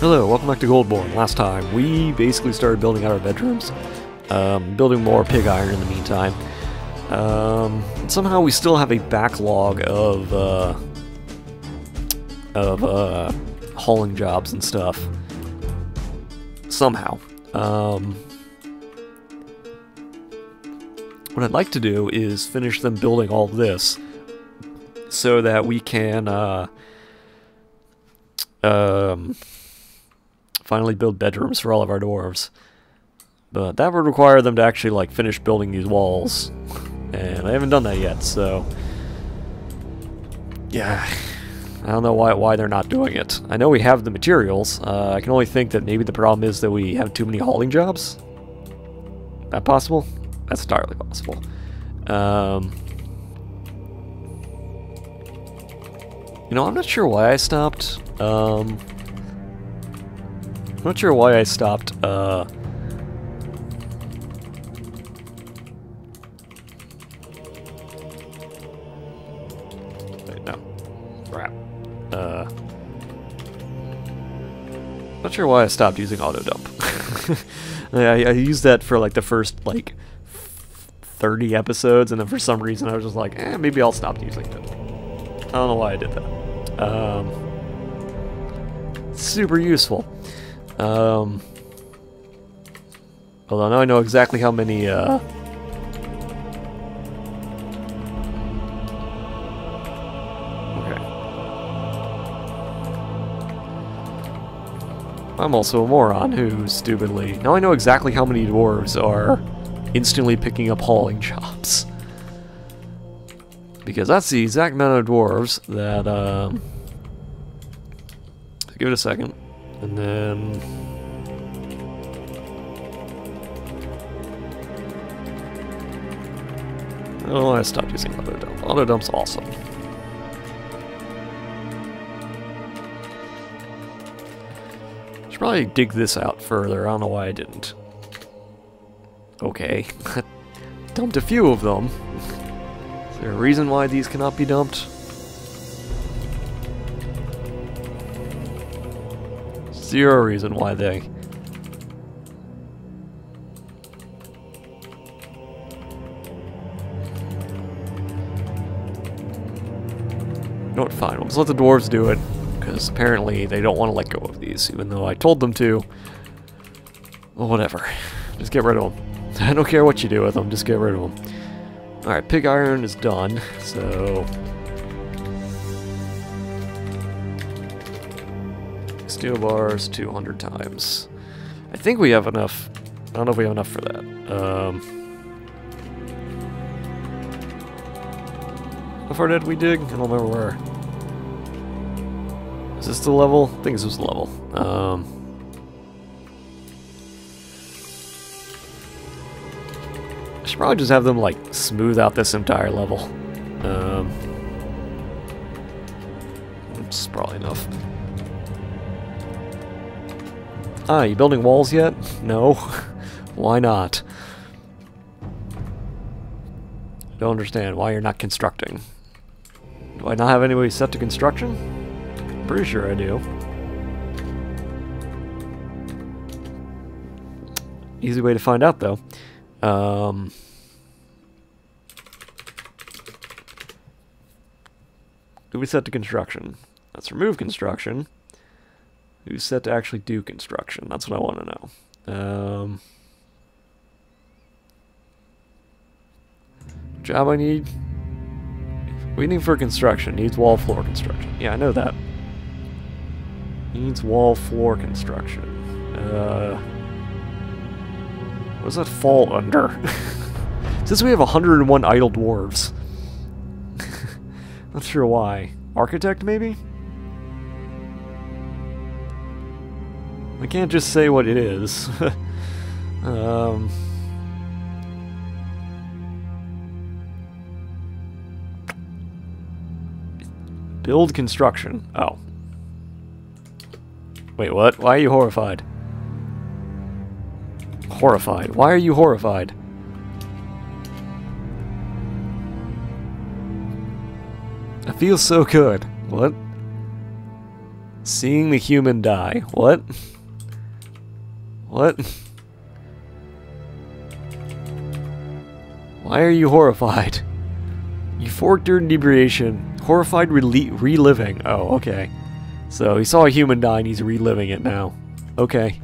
Hello, welcome back to Goldborn. Last time, we basically started building out our bedrooms. Building more pig iron in the meantime. Somehow we still have a backlog of hauling jobs and stuff. Somehow. What I'd like to do is finish them building all this so that we can finally build bedrooms for all of our dwarves. But that would require them to actually like finish building these walls, and I haven't done that yet, so yeah, I don't know why they're not doing it. I know we have the materials. I can only think that maybe the problem is that we have too many hauling jobs. That possible? That's entirely possible. You know, I'm not sure why I stopped. I'm not sure why I stopped. Wait, no. Crap. Not sure why I stopped using auto dump. I used that for like the first like 30 episodes, and then for some reason I was just like, maybe I'll stop using it. I don't know why I did that. Super useful. Although now I know exactly how many, okay. I'm also a moron who stupidly... Now I know exactly how many dwarves are instantly picking up hauling jobs. Because that's the exact amount of dwarves that, give it a second. And then... Oh, I stopped using auto dump. Auto dump's awesome. Should probably dig this out further. I don't know why I didn't. Okay. Dumped a few of them. Is there a reason why these cannot be dumped? Zero reason why they... You know what, fine, we'll just let the dwarves do it, because apparently they don't want to let go of these, even though I told them to. Well, whatever. Just get rid of them. I don't care what you do with them, just get rid of them. Alright, pig iron is done, so... Steel bars 200 times. I think we have enough. I don't know if we have enough for that. How far did we dig? I don't remember where. Is this the level? I think this was the level. I should probably just have them like smooth out this entire level. It's probably enough. Ah, you building walls yet? No. Why not? I don't understand why you're not constructing. Do I not have anybody set to construction? Pretty sure I do. Easy way to find out, though. Do we set to construction? Let's remove construction. Who's set to actually do construction? That's what I want to know. Job I need? Waiting for construction. Needs wall floor construction. Yeah, I know that. Needs wall floor construction. What does that fall under? Since we have 101 idle dwarves. Not sure why. Architect, maybe? I can't just say what it is. Build construction. Oh. Wait, what? Why are you horrified? Horrified. Why are you horrified? It feels so good. What? Seeing the human die. What? What? Why are you horrified? Euphoric during inebriation. Horrified reliving. Oh, okay. So he saw a human die and he's reliving it now. Okay.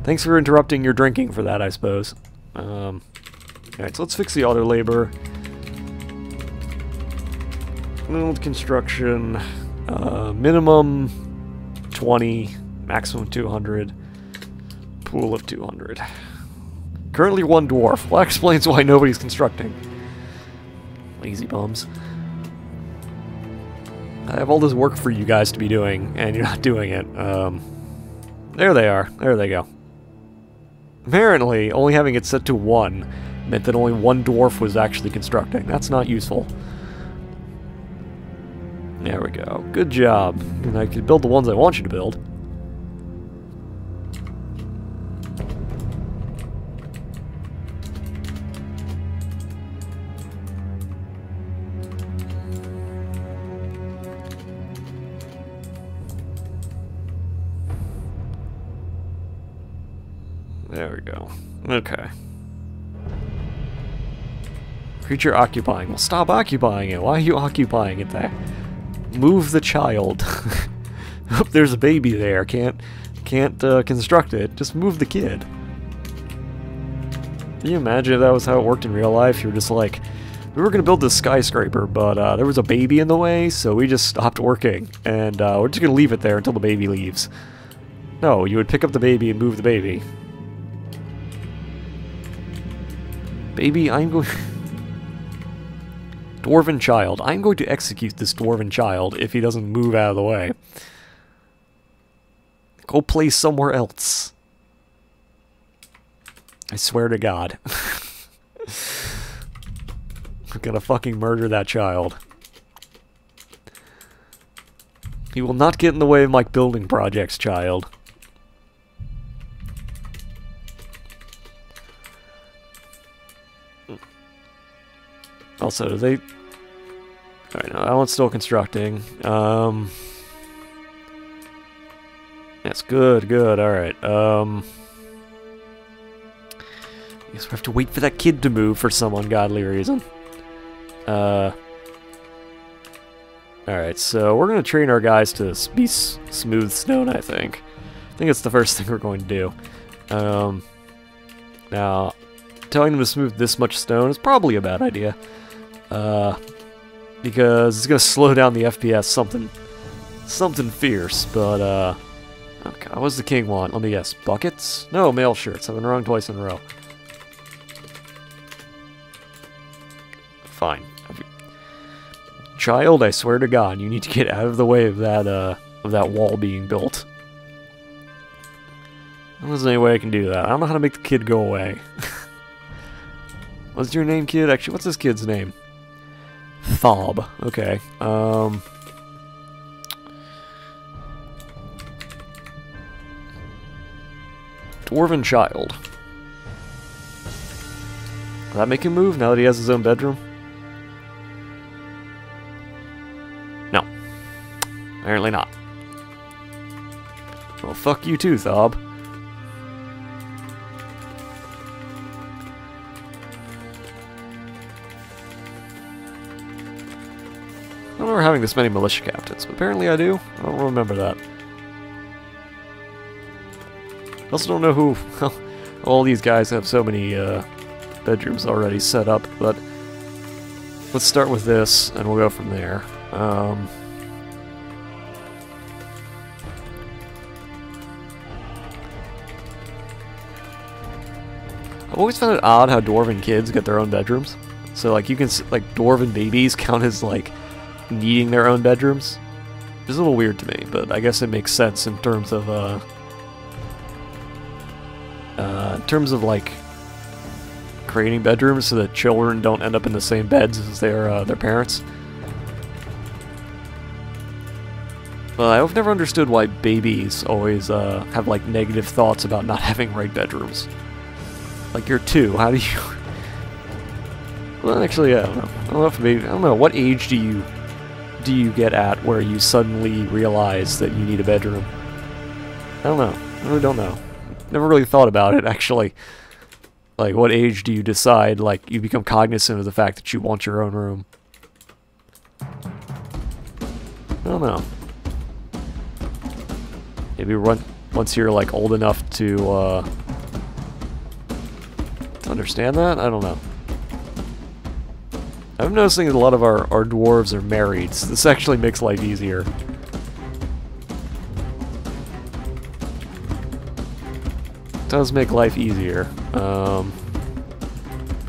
Thanks for interrupting your drinking for that, I suppose. Alright, so let's fix the auto labor. Build construction. Minimum 20, maximum 200. Pool of 200. Currently 1 dwarf. Well, that explains why nobody's constructing. Lazy bums. I have all this work for you guys to be doing, and you're not doing it. There they are. There they go. Apparently, only having it set to 1 meant that only 1 dwarf was actually constructing. That's not useful. There we go. Good job. And I can build the ones I want you to build. There we go. Okay. Creature occupying. Well, stop occupying it. Why are you occupying it there? Move the child. Oh, there's a baby there. Can't construct it. Just move the kid. Can you imagine if that was how it worked in real life? You were just like, we were gonna build this skyscraper, but there was a baby in the way, so we just stopped working, and we're just gonna leave it there until the baby leaves. No, you would pick up the baby and move the baby. Baby, I'm going... Dwarven child. I'm going to execute this dwarven child if he doesn't move out of the way. Go play somewhere else. I swear to God. I'm gonna fucking murder that child. He will not get in the way of my building projects, child. Also, do they... Alright, no, that one's still constructing. Yes, good, good, alright. I guess we have to wait for that kid to move for some ungodly reason. Alright, so we're gonna train our guys to be smooth stone, I think. I think it's the first thing we're going to do. Now, telling them to smooth this much stone is probably a bad idea. Because it's gonna slow down the FPS something fierce, but okay, what does the king want? Let me guess. Buckets? No, mail shirts. I've been wrong twice in a row. Fine. Child, I swear to God, you need to get out of the way of that wall being built. I don't know if there's any way I can do that. I don't know how to make the kid go away. What's your name, kid? Actually, what's this kid's name? Thob. Okay. Dwarven child. Will that make him move now that he has his own bedroom? No. Apparently not. Well, fuck you too, Thob. I don't remember having this many militia captains, but apparently I do. I don't remember that. I also don't know who... all these guys have so many bedrooms already set up, but let's start with this, and we'll go from there. I've always found it odd how dwarven kids get their own bedrooms. So, like, you can... like, dwarven babies count as, like, needing their own bedrooms. It's a little weird to me, but I guess it makes sense in terms of, like, creating bedrooms so that children don't end up in the same beds as their parents. But I've never understood why babies always, have, like, negative thoughts about not having right bedrooms. Like, you're 2, how do you... Well, actually, I don't know. I don't know if maybe... I don't know, what age do you do you get at where you suddenly realize that you need a bedroom? I don't know. I really don't know. Never really thought about it, actually. Like, what age do you decide, like, you become cognizant of the fact that you want your own room? I don't know. Maybe once you're, like, old enough to understand that? I don't know. I'm noticing that a lot of our dwarves are married, so this actually makes life easier. It does make life easier. That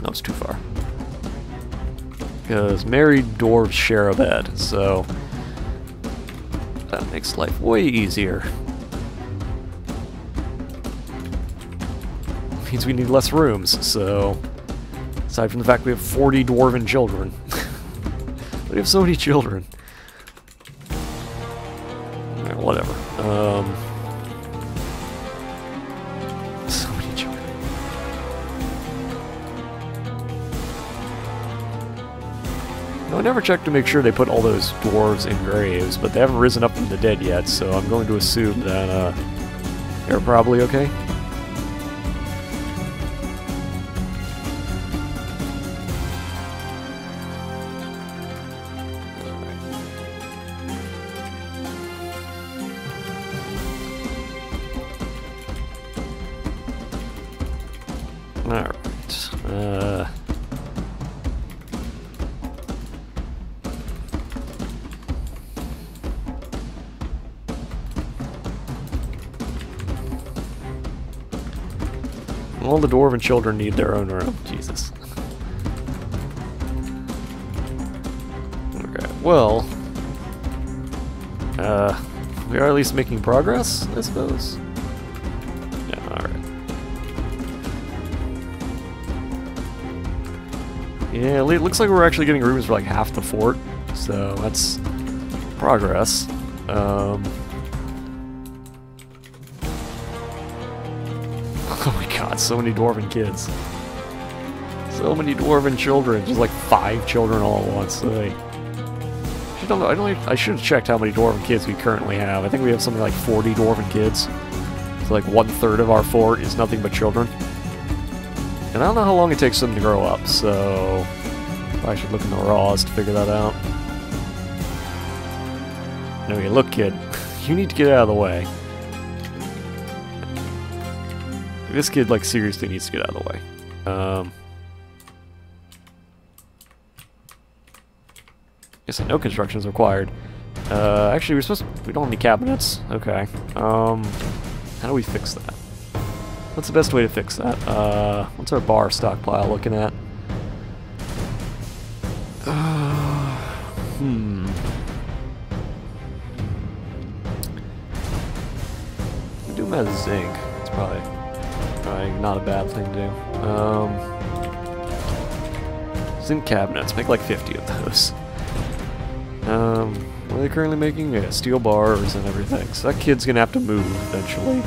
was too far. Because married dwarves share a bed, so that makes life way easier. Means we need less rooms, so aside from the fact we have 40 dwarven children. We have so many children. Alright, whatever. So many children. No, I never checked to make sure they put all those dwarves in graves, but they haven't risen up from the dead yet, so I'm going to assume that they're probably okay. Alright. All the dwarven children need their own room. Jesus. Okay, well... we are at least making progress, I suppose? Yeah, alright. Yeah, it looks like we're actually getting rooms for like half the fort, so that's progress. Oh my god, so many dwarven kids. So many dwarven children, just like 5 children all at once. I should have checked how many dwarven kids we currently have. I think we have something like 40 dwarven kids. So like 1/3 of our fort is nothing but children. And I don't know how long it takes them to grow up, so I should look in the raws to figure that out. Okay, look kid, you need to get out of the way. This kid, like, seriously needs to get out of the way. Guess no construction is required. Actually, we don't have any cabinets. Okay. How do we fix that? What's the best way to fix that? What's our bar stockpile looking at? We do them as zinc. It's probably not a bad thing to do. Zinc cabinets. Make like 50 of those. What are they currently making? Yeah, steel bars and everything. So that kid's gonna have to move eventually.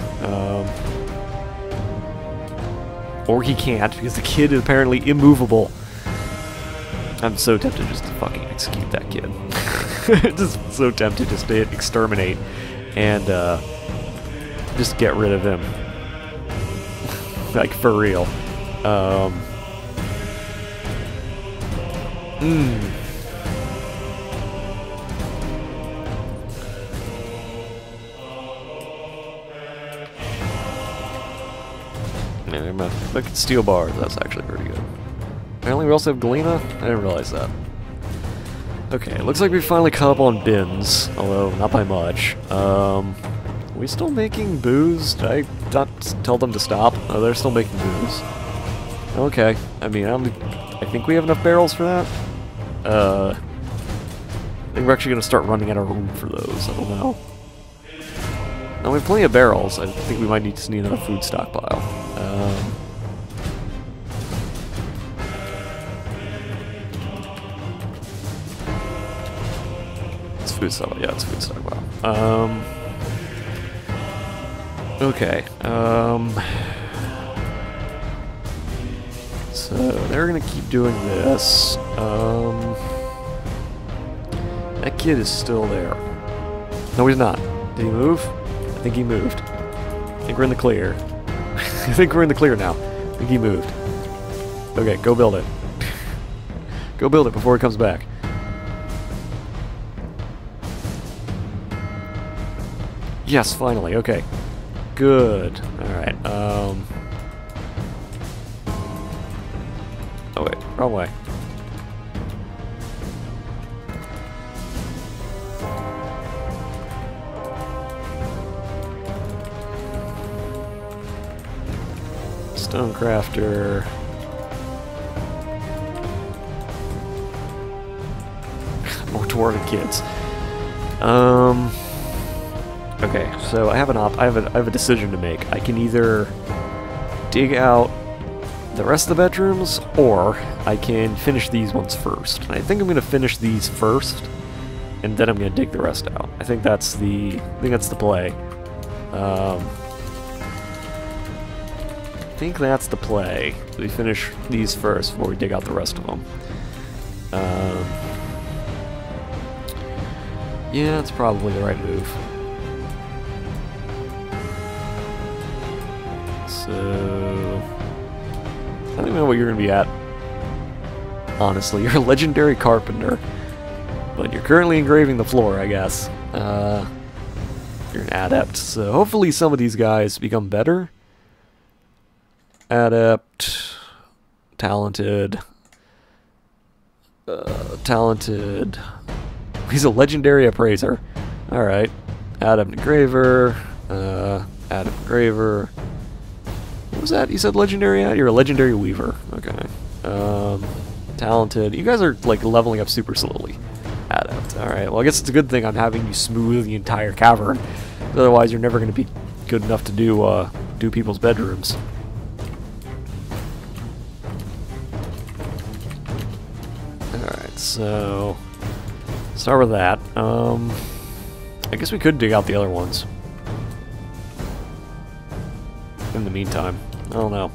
Or he can't, because the kid is apparently immovable. I'm so tempted just to fucking execute that kid. Just so tempted just to hit exterminate and just get rid of him. Like, for real. Look at steel bars, that's actually pretty good. Apparently we also have Galena? I didn't realize that. Okay, it looks like we finally caught up on bins, although not by much. Are we still making booze? Did I not tell them to stop? Oh, they're still making booze. Okay, I mean, I think we have enough barrels for that. I think we're actually going to start running out of room for those, I don't know. Now we have plenty of barrels, I think we might need another food stockpile. It's food stockpile, yeah, it's food stockpile. Okay, so they're gonna keep doing this. That kid is still there. No, he's not. Did he move? I think he moved. I think we're in the clear. I think we're in the clear now. I think he moved. Okay, go build it. Go build it before he comes back. Yes, finally. Okay. Good. Alright, Oh wait, wrong way. Stonecrafter. More dwarven kids. Okay, so I have I have a decision to make. I can either dig out the rest of the bedrooms, or I can finish these ones first. And I think I'm gonna finish these first, and then I'm gonna dig the rest out. I think that's the play. I think that's the play. We finish these first before we dig out the rest of them. Yeah, that's probably the right move. So I don't even know what you're gonna be at. Honestly, you're a legendary carpenter, but you're currently engraving the floor, I guess. You're an adept, so hopefully some of these guys become better. Adept, talented, talented. He's a legendary appraiser. All right, adept engraver, adept engraver. What was that? You said legendary? You're a legendary weaver. Okay. Talented. You guys are like leveling up super slowly. Adept. All right. Well, I guess it's a good thing I'm having you smooth the entire cavern. Otherwise, you're never going to be good enough to do people's bedrooms. Alright, so start with that. I guess we could dig out the other ones. In the meantime. I don't know.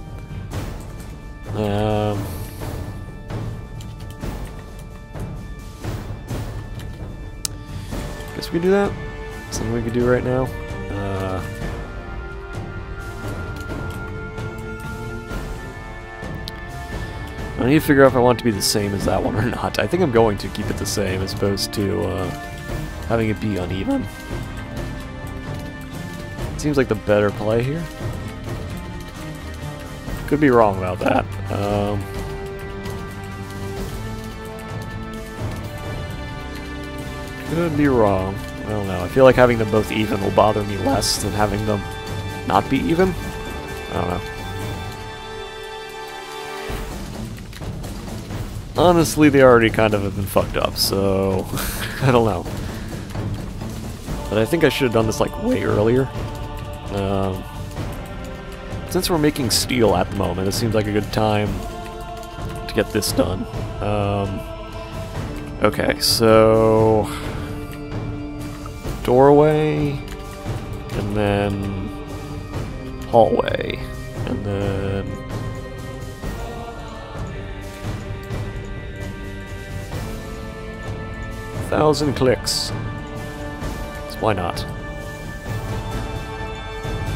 Guess we could do that. Something we could do right now. I need to figure out if I want it to be the same as that one or not. I think I'm going to keep it the same as opposed to having it be uneven. Seems like the better play here. Could be wrong about that. Could be wrong. I don't know. I feel like having them both even will bother me less than having them not be even. I don't know. Honestly, they already kind of have been fucked up, so I don't know. But I think I should have done this like way earlier. Since we're making steel at the moment, it seems like a good time to get this done. Okay, so doorway, and then hallway, and then 1,000 clicks. So why not?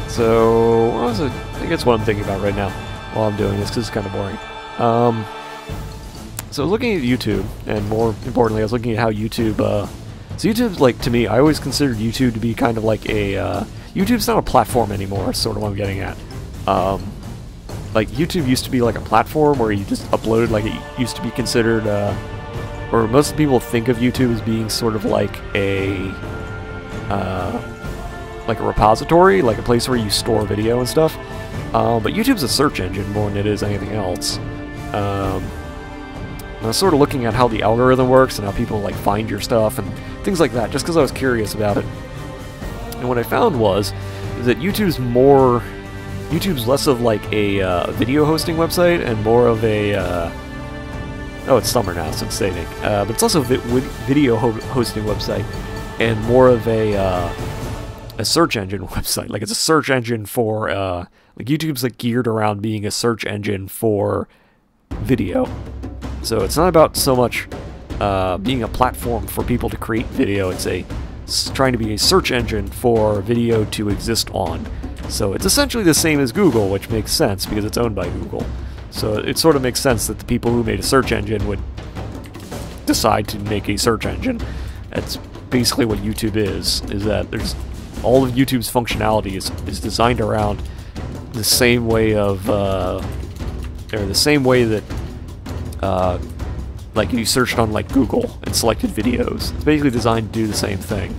So, what was it? I think that's what I'm thinking about right now while I'm doing this, because it's kind of boring. So I was looking at YouTube, and more importantly, I was looking at how YouTube, so YouTube's like, to me, I always considered YouTube to be kind of like a, YouTube's not a platform anymore, is sort of what I'm getting at. Like, YouTube used to be like a platform where you just uploaded, like it used to be considered, or most people think of YouTube as being sort of like a repository, like a place where you store video and stuff. But YouTube's a search engine more than it is anything else. And I was sort of looking at how the algorithm works and how people like find your stuff and things like that, just because I was curious about it. And what I found was that YouTube's less of like a video hosting website and more of a oh, it's summer now, so it's saving. But it's also a video hosting website and more of a search engine website. Like, it's a search engine for, like, YouTube's, like, geared around being a search engine for video. So it's not about so much being a platform for people to create video. It's trying to be a search engine for video to exist on. So it's essentially the same as Google, which makes sense because it's owned by Google. So it sort of makes sense that the people who made a search engine would decide to make a search engine. That's basically what YouTube is that there's all of YouTube's functionality is designed around the same way of, or the same way that, like you searched on like Google and selected videos. It's basically designed to do the same thing.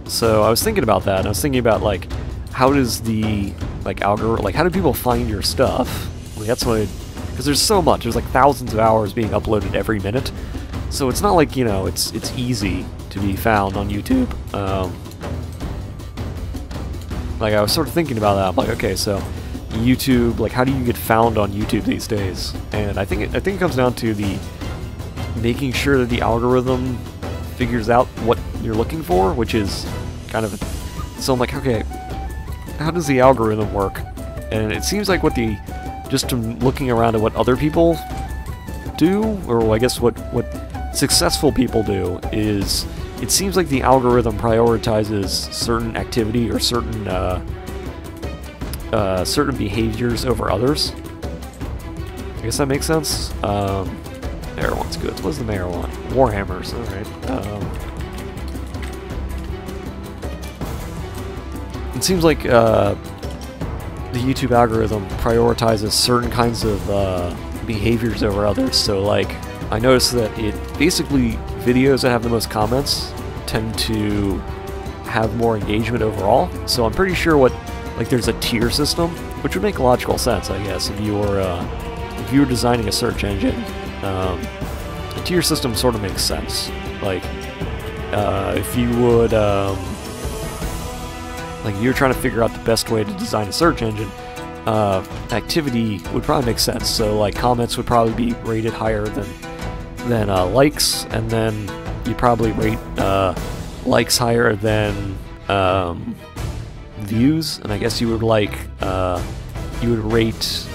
So I was thinking about that, and I was thinking about like, how does the like algorithm, like how do people find your stuff? Like, that's what, because there's so much. There's like thousands of hours being uploaded every minute, so it's not like, you know, it's easy to be found on YouTube. Like I was sort of thinking about that. I'm like, okay, so YouTube, like how do you get found on YouTube these days? And I think it comes down to the making sure that the algorithm figures out what you're looking for, which is kind of, so I'm like, okay, how does the algorithm work? And it seems like just from looking around at what other people do, or I guess what successful people do, is it seems like the algorithm prioritizes certain activity or certain certain behaviors over others. I guess that makes sense. Mayor wants goods. What does the mayor want? Warhammers. Alright. It seems like the YouTube algorithm prioritizes certain kinds of behaviors over others. So, like, I noticed that it basically, videos that have the most comments tend to have more engagement overall. So I'm pretty sure like there's a tier system, which would make logical sense, I guess, if you were designing a search engine. A tier system sort of makes sense. Like, if you would, like, you're trying to figure out the best way to design a search engine, activity would probably make sense. So, like, comments would probably be rated higher than likes, and then you probably rate likes higher than views, and I guess you would like you would rate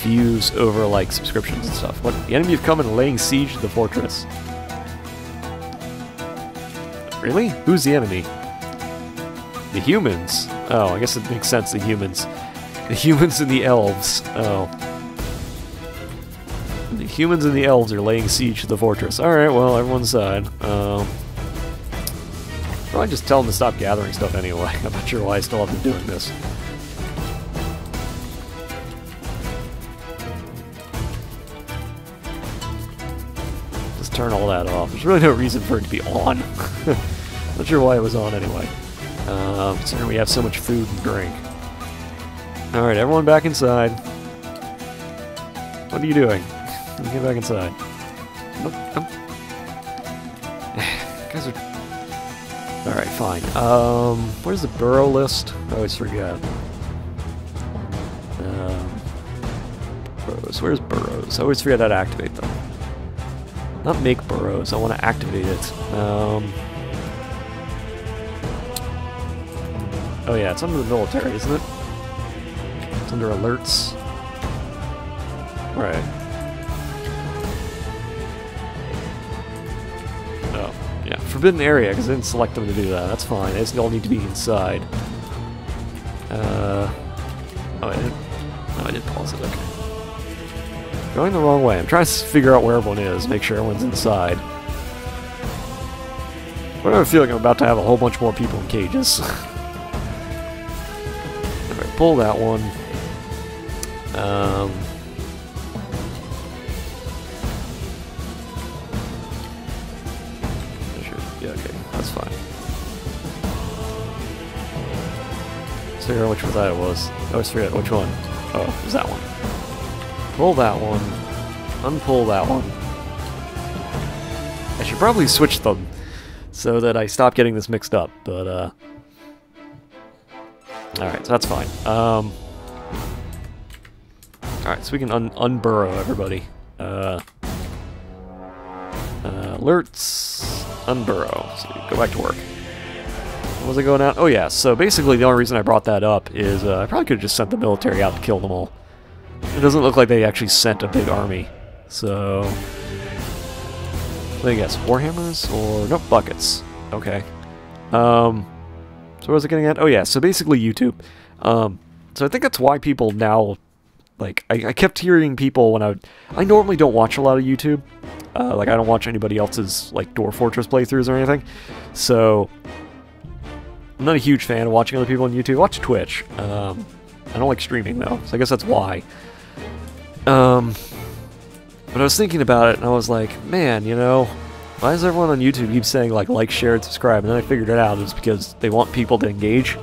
views over like subscriptions and stuff. What? The enemy have come and laying siege to the fortress. Really? Who's the enemy? The humans. Oh, I guess it makes sense. The humans. The humans and the elves. Oh. The humans and the elves are laying siege to the fortress. Alright, well, everyone's side. Probably just tell them to stop gathering stuff anyway. I'm not sure why I still have them doing this. Just turn all that off. There's really no reason for it to be on. Not sure why it was on anyway. Considering we have so much food and drink. Alright, everyone back inside. What are you doing? Get back inside. Nope. Guys are... Alright, fine. Where's the burrow list? I always forget. Burrows. Where's burrows? I always forget how to activate them. Not make burrows, I want to activate it. Oh yeah, it's under the military, isn't it? It's under alerts. Right. Oh, yeah. Forbidden area, because I didn't select them to do that. That's fine. They just all need to be inside. Oh, I didn't. No, I did pause it. Okay. Going the wrong way. I'm trying to figure out where everyone is, make sure everyone's inside. I have a feeling I'm about to have a whole bunch more people in cages. Alright, pull that one. Yeah, okay, that's fine. Let's figure out which one that was. I always forget which one. Oh, it was that one. Pull that one. Unpull that one. I should probably switch them so that I stop getting this mixed up, but, alright, so that's fine. Alright, so we can unburrow everybody. Alerts. Unburrow. So go back to work. What was I going at? Oh yeah, so basically the only reason I brought that up is I probably could have just sent the military out to kill them all. It doesn't look like they actually sent a big army. So... I guess warhammers or... Nope, buckets. Okay. So what was I getting at? Oh yeah, so basically YouTube. So I think that's why people now... Like, I kept hearing people when I normally don't watch a lot of YouTube. Like, I don't watch anybody else's, like, Dwarf Fortress playthroughs or anything. So... I'm not a huge fan of watching other people on YouTube. I watch Twitch. I don't like streaming, though, so I guess that's why. But I was thinking about it, and I was like, man, you know, why does everyone on YouTube keep saying, like, share, and subscribe? And then I figured it out. It's because they want people to engage,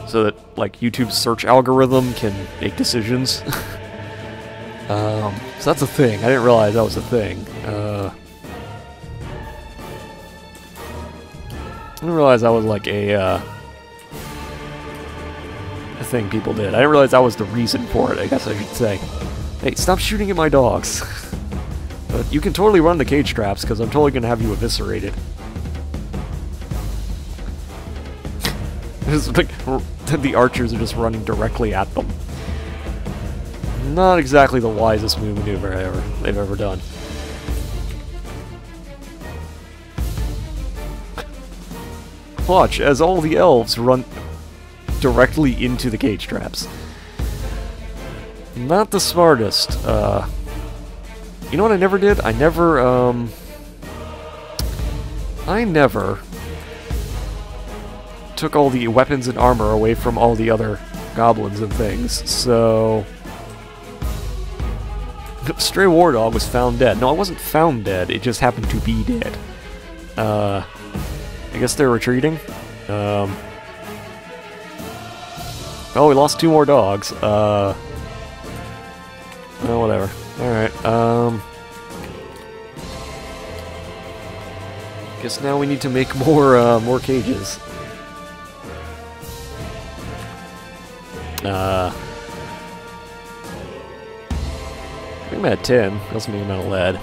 so that, like, YouTube's search algorithm can make decisions. So that's a thing. I didn't realize that was a thing. I didn't realize that was, like, a thing people did. I didn't realize that was the reason for it, I guess I should say. Hey, stop shooting at my dogs. But you can totally run the cage traps, because I'm totally going to have you eviscerated. Just like, the archers are just running directly at them. Not exactly the wisest maneuver they've ever done. Watch as all the elves run directly into the cage traps. Not the smartest. You know what I never did? I never took all the weapons and armor away from all the other goblins and things, so... Stray War Dog was found dead. No, it wasn't found dead, it just happened to be dead. I guess they're retreating. Oh, we lost 2 more dogs. Oh, whatever. Alright, guess now we need to make more cages. I think I'm at 10. That's me amount of lead.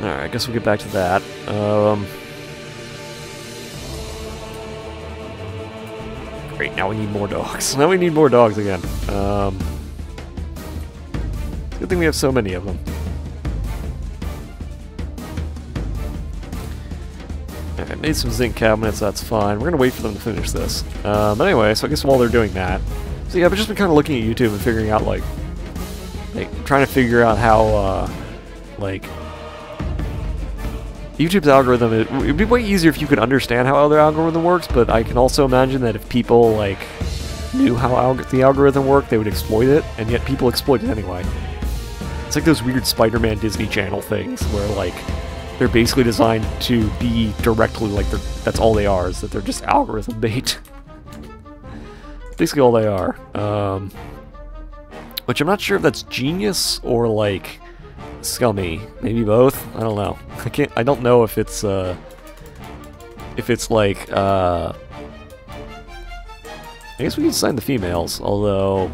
Alright, I guess we'll get back to that. Great, now we need more dogs. Now we need more dogs again. It's a good thing we have so many of them. Alright, made some zinc cabinets, that's fine. We're gonna wait for them to finish this. But anyway, so I guess while they're doing that... So yeah, I've just been kind of looking at YouTube and figuring out, like trying to figure out how, like... YouTube's algorithm, it would be way easier if you could understand how their algorithm works, but I can also imagine that if people, like, knew how the algorithm worked, they would exploit it, and yet people exploit it anyway. It's like those weird Spider-Man Disney Channel things, where, like, they're basically designed to be directly, like, that's all they are, is that they're just algorithm bait. Basically all they are. Which I'm not sure if that's genius, or, like... scummy. Maybe both? I don't know. I don't know if it's like, I guess we can sign the females, although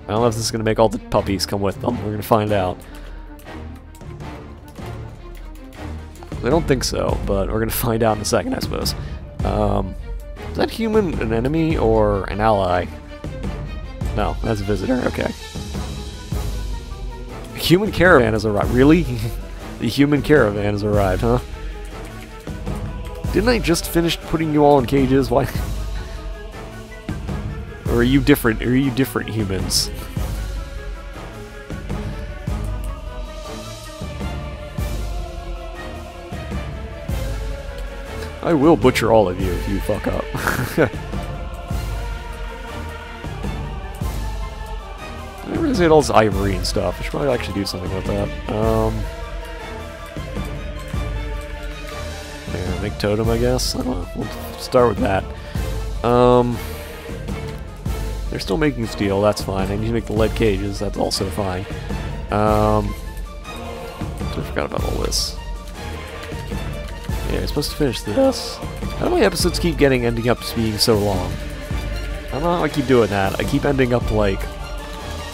I don't know if this is going to make all the puppies come with them. We're going to find out. I don't think so, but we're going to find out in a second, I suppose. Is that human an enemy or an ally? No, that's a visitor. Okay. Human caravan has arrived. Really? The human caravan has arrived, huh? Didn't I just finish putting you all in cages? Why? Or are you different? Are you different humans? I will butcher all of you if you fuck up. I didn't realize they had all this ivory and stuff. I should probably actually do something with that. Yeah, make totem, I guess. I don't know. We'll start with that. They're still making steel, that's fine. I need to make the lead cages, that's also fine. I forgot about all this. Yeah, I'm supposed to finish this. How do my episodes keep ending up being so long? I don't know how I keep doing that. I keep ending up like...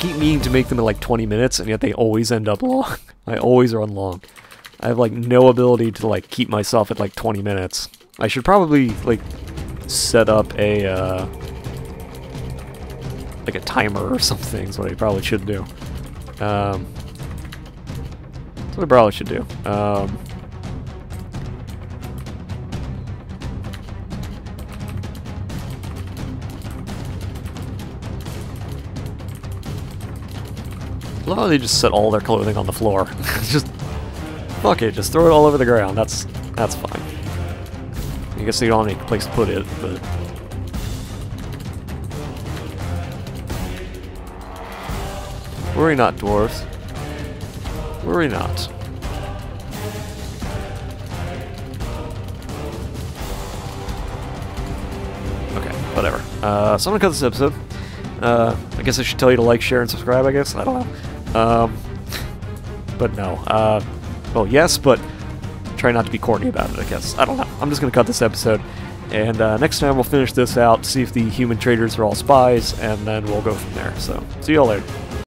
keep meaning to make them in like 20 minutes, and yet they always end up long. I always run long. I have, like, no ability to, like, keep myself at, like, 20 minutes. I should probably, like, set up a, like a timer or something is what I probably should do. That's what I probably should do. I love how they just set all their clothing on the floor. Just, fuck it, just throw it all over the ground. That's fine. I guess they don't have any place to put it, but... Worry not, dwarves. Worry not. Okay, whatever. So I'm gonna cut this episode. I guess I should tell you to like, share, and subscribe, I guess? I don't know. But no. Well, yes, but try not to be corny about it, I guess. I don't know. I'm just gonna cut this episode. And next time we'll finish this out, see if the human traders are all spies, and then we'll go from there. So, see y'all later.